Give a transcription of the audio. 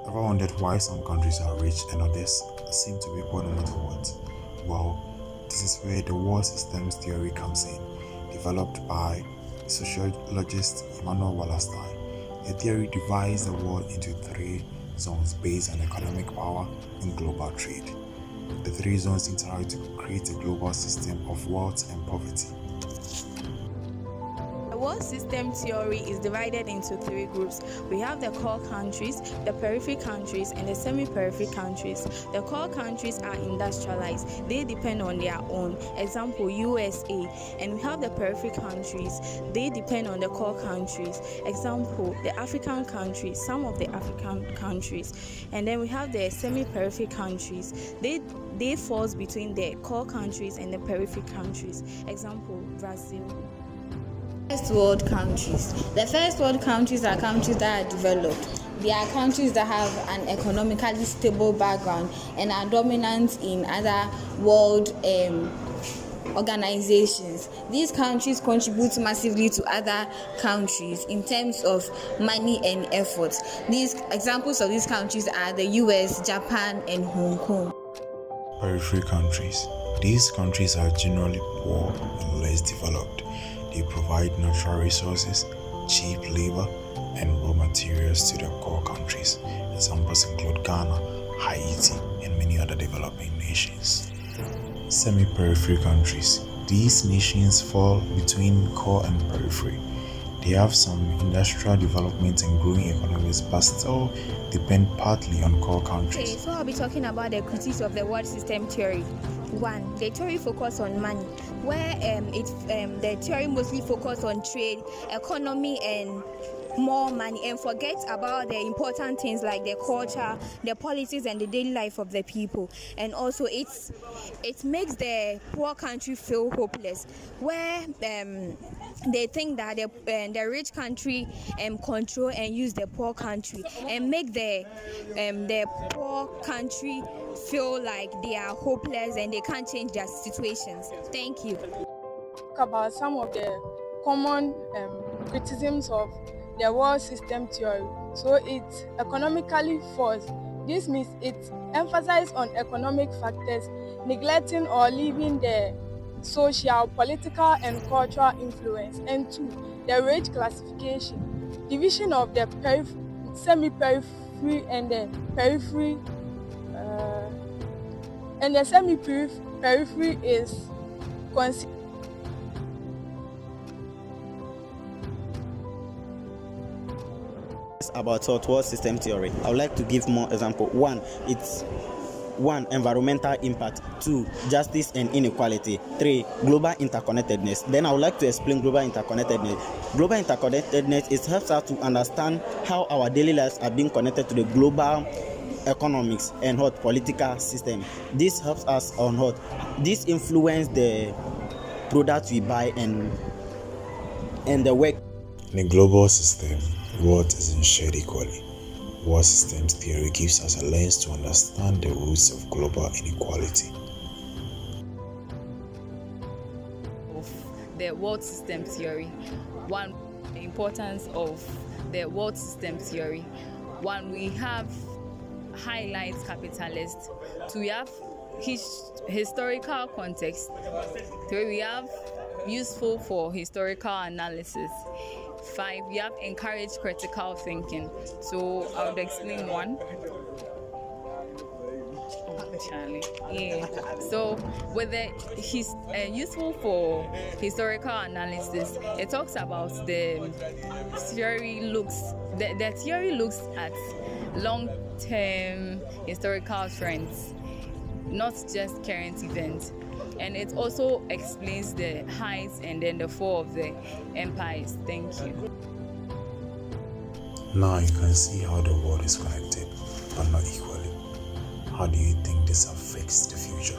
Ever wondered why some countries are rich and others seem to be poor no matter what? Well, this is where the world systems theory comes in, developed by sociologist Immanuel Wallerstein. The theory divides the world into three zones based on economic power and global trade. The three zones interact to create a global system of wealth and poverty. The world system theory is divided into three groups. We have the core countries, the periphery countries, and the semi-periphery countries. The core countries are industrialized. They depend on their own. Example, USA. And we have the periphery countries. They depend on the core countries. Example, the African countries, some of the African countries. And then we have the semi-periphery countries. They fall between the core countries and the periphery countries. Example, Brazil. First world countries. The first world countries are countries that are developed. They are countries that have an economically stable background and are dominant in other world organizations. These countries contribute massively to other countries in terms of money and effort. These examples of these countries are the US, Japan, and Hong Kong. Periphery countries. These countries are generally poor and less developed. They provide natural resources, cheap labor, and raw materials to their core countries. Examples include Ghana, Haiti, and many other developing nations. Semi-periphery countries. These nations fall between core and periphery. They have some industrial development and growing economies, but still depend partly on core countries. Okay, so I'll be talking about the critiques of the world system theory. 1. The theory focuses on money, where the theory mostly focuses on trade, economy, and more money, and forget about the important things like the culture, the politics, and the daily life of the people. And also it makes the poor country feel hopeless, where they think that the rich country control and use the poor country, and make the poor country feel like they are hopeless and they can't change their situations. Thank you. Talk about some of the common criticisms of the world system theory. So it's economically false. This means it emphasizes on economic factors, neglecting or leaving the social, political, and cultural influence. And 2, the rich classification, division of the semi-periphery and the periphery, and the semi-periphery is considered about world system theory. I would like to give more example. 1, environmental impact. 2, justice and inequality. 3, global interconnectedness. Then I would like to explain global interconnectedness. Global interconnectedness helps us to understand how our daily lives are being connected to the global economics and political system. This helps us on this influence the products we buy and the work. In a global system, wealth isn't shared equally. World systems theory gives us a lens to understand the roots of global inequality. Of the world system theory. 1, the importance of the world system theory. 1, we have highlights capitalist. 2, we have historical context. 3, we have useful for historical analysis. 5, we have encourage critical thinking. So I would explain 1. Yeah. So with the useful for historical analysis, it talks about the theory the theory looks at long-term historical trends, not just current events. And it also explains the heights and then the fall of the empires. Thank you. Now you can see how the world is connected, but not equally. How do you think this affects the future?